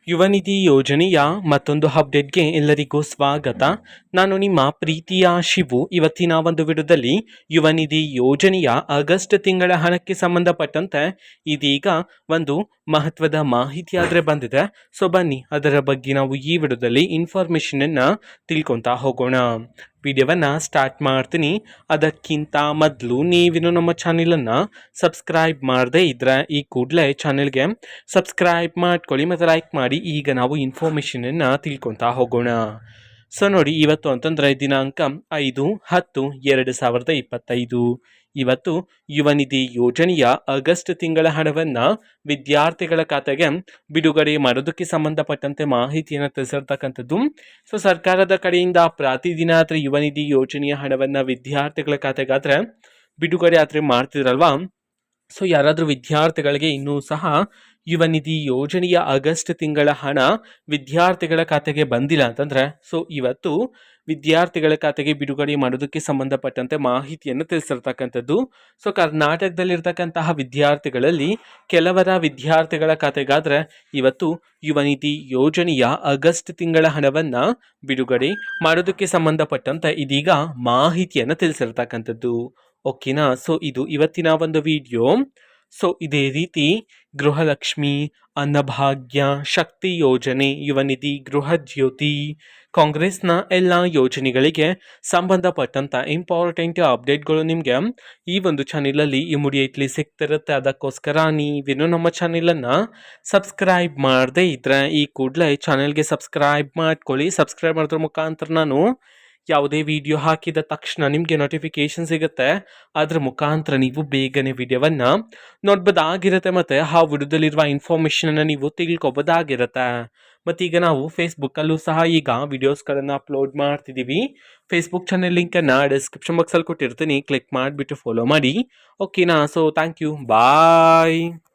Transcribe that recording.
ಯುವ ನಿಧಿ ಯೋಜನೆಯ ಮತ್ತೊಂದು ಅಪ್ಡೇಟ್ಗೆ ಎಲ್ಲರಿಗೂ ಸ್ವಾಗತ. ನಾನು ನಿಮ್ಮ ಪ್ರೀತಿಯ ಶಿವು. ಇವತ್ತಿನ ಒಂದು ವಿಡಿಯೋದಲ್ಲಿ ಯುವ ನಿಧಿ ಯೋಜನೆಯ ಆಗಸ್ಟ್ ತಿಂಗಳ ಹಣಕ್ಕೆ ಸಂಬಂಧಪಟ್ಟಂತೆ ಇದೀಗ ಒಂದು ಮಹತ್ವದ ಮಾಹಿತಿ ಆದರೆ ಬಂದಿದೆ. ಸೊ ಬನ್ನಿ ಅದರ ಬಗ್ಗೆ ನಾವು ಈ ವಿಡಿಯೋದಲ್ಲಿ ಇನ್ಫಾರ್ಮೇಷನ್ ಅನ್ನ ತಿಳ್ಕೊತಾ ಹೋಗೋಣ. ವಿಡಿಯೋವನ್ನು ಸ್ಟಾರ್ಟ್ ಮಾಡ್ತೀನಿ. ಅದಕ್ಕಿಂತ ಮೊದಲು ನೀವಿನ್ನು ನಮ್ಮ ಚಾನೆಲನ್ನು ಸಬ್ಸ್ಕ್ರೈಬ್ ಮಾಡದೇ ಇದ್ರೆ ಈ ಕೂಡಲೇ ಚಾನೆಲ್ಗೆ ಸಬ್ಸ್ಕ್ರೈಬ್ ಮಾಡ್ಕೊಳ್ಳಿ ಮತ್ತು ಲೈಕ್ ಮಾಡಿ. ಈಗ ನಾವು ಇನ್ಫಾರ್ಮೇಷನನ್ನು ತಿಳ್ಕೊತಾ ಹೋಗೋಣ. ಸೊ ನೋಡಿ, ಇವತ್ತು ಅಂತಂದರೆ ದಿನಾಂಕ 5/10/2025. ಇವತ್ತು ಯುವ ನಿಧಿ ಯೋಜನೆಯ ಆಗಸ್ಟ್ ತಿಂಗಳ ಹಣವನ್ನು ವಿದ್ಯಾರ್ಥಿಗಳ ಖಾತೆಗೆ ಬಿಡುಗಡೆ ಮಾಡೋದಕ್ಕೆ ಸಂಬಂಧಪಟ್ಟಂತೆ ಮಾಹಿತಿಯನ್ನು ತಿಳಿಸಿರ್ತಕ್ಕಂಥದ್ದು. ಸೊ ಸರ್ಕಾರದ ಕಡೆಯಿಂದ ಪ್ರತಿದಿನ ಆದರೆ ಯುವ ನಿಧಿ ಯೋಜನೆಯ ಹಣವನ್ನು ವಿದ್ಯಾರ್ಥಿಗಳ ಖಾತೆಗಾದರೆ ಬಿಡುಗಡೆ ಆದರೆ ಮಾಡ್ತಿದ್ರಲ್ವಾ. ಸೊ ಯಾರಾದರೂ ವಿದ್ಯಾರ್ಥಿಗಳಿಗೆ ಇನ್ನೂ ಸಹ ಯುವ ನಿಧಿ ಯೋಜನೆಯ ಆಗಸ್ಟ್ ತಿಂಗಳ ಹಣ ವಿದ್ಯಾರ್ಥಿಗಳ ಖಾತೆಗೆ ಬಂದಿಲ್ಲ ಅಂತಂದರೆ ಸೊ ಇವತ್ತು ವಿದ್ಯಾರ್ಥಿಗಳ ಖಾತೆಗೆ ಬಿಡುಗಡೆ ಮಾಡೋದಕ್ಕೆ ಸಂಬಂಧಪಟ್ಟಂತೆ ಮಾಹಿತಿಯನ್ನು ತಿಳಿಸಿರ್ತಕ್ಕಂಥದ್ದು. ಸೊ ಕರ್ನಾಟಕದಲ್ಲಿರ್ತಕ್ಕಂತಹ ವಿದ್ಯಾರ್ಥಿಗಳಲ್ಲಿ ಕೆಲವರ ವಿದ್ಯಾರ್ಥಿಗಳ ಖಾತೆಗಾದರೆ ಇವತ್ತು ಯುವ ನಿಧಿ ಯೋಜನೆಯ ಆಗಸ್ಟ್ ತಿಂಗಳ ಹಣವನ್ನು ಬಿಡುಗಡೆ ಮಾಡೋದಕ್ಕೆ ಸಂಬಂಧಪಟ್ಟಂತೆ ಇದೀಗ ಮಾಹಿತಿಯನ್ನು ತಿಳಿಸಿರ್ತಕ್ಕಂಥದ್ದು. ಓಕೆನಾ. ಸೊ ಇದು ಇವತ್ತಿನ ಒಂದು ವಿಡಿಯೋ. ಸೊ ಇದೇ ರೀತಿ ಗೃಹಲಕ್ಷ್ಮಿ, ಅನ್ನಭಾಗ್ಯ, ಶಕ್ತಿ ಯೋಜನೆ, ಯುವ ನಿಧಿ, ಗೃಹ ಜ್ಯೋತಿ, ಕಾಂಗ್ರೆಸ್ನ ಎಲ್ಲ ಯೋಜನೆಗಳಿಗೆ ಸಂಬಂಧಪಟ್ಟಂಥ ಇಂಪಾರ್ಟೆಂಟ್ ಅಪ್ಡೇಟ್ಗಳು ನಿಮಗೆ ಈ ಒಂದು ಚಾನೆಲಲ್ಲಿ ಇಮಿಡಿಯೇಟ್ಲಿ ಸಿಗ್ತಿರುತ್ತೆ. ಅದಕ್ಕೋಸ್ಕರ ನೀವೇನು ನಮ್ಮ ಚಾನೆಲನ್ನು ಸಬ್ಸ್ಕ್ರೈಬ್ ಮಾಡದೇ ಇದ್ದರೆ ಈ ಕೂಡಲೇ ಚಾನೆಲ್ಗೆ ಸಬ್ಸ್ಕ್ರೈಬ್ ಮಾಡ್ಕೊಳ್ಳಿ. ಸಬ್ಸ್ಕ್ರೈಬ್ ಮಾಡೋದ್ರ ಮುಖಾಂತರ ನಾನು ಯಾವುದೇ ವಿಡಿಯೋ ಹಾಕಿದ ತಕ್ಷಣ ನಿಮಗೆ ನೋಟಿಫಿಕೇಶನ್ ಸಿಗುತ್ತೆ. ಅದರ ಮುಖಾಂತರ ನೀವು ಬೇಗನೆ ವಿಡಿಯೋವನ್ನು ನೋಡ್ಬೋದಾಗಿರುತ್ತೆ ಮತ್ತು ಆ ವಿಡಿಯೋದಲ್ಲಿರುವ ಇನ್ಫಾರ್ಮೇಷನನ್ನು ನೀವು ತಿಳ್ಕೊಬೋದಾಗಿರುತ್ತೆ. ಮತ್ತೀಗ ನಾವು ಫೇಸ್ಬುಕ್ಕಲ್ಲೂ ಸಹ ಈಗ ವಿಡಿಯೋಸ್ಗಳನ್ನು ಅಪ್ಲೋಡ್ ಮಾಡ್ತಿದ್ದೀವಿ. ಫೇಸ್ಬುಕ್ ಚಾನೆಲ್ ಲಿಂಕನ್ನು ಡಿಸ್ಕ್ರಿಪ್ಷನ್ ಬಾಕ್ಸಲ್ಲಿ ಕೊಟ್ಟಿರ್ತೀನಿ, ಕ್ಲಿಕ್ ಮಾಡಿಬಿಟ್ಟು ಫಾಲೋ ಮಾಡಿ. ಓಕೆನಾ. So thank you, bye.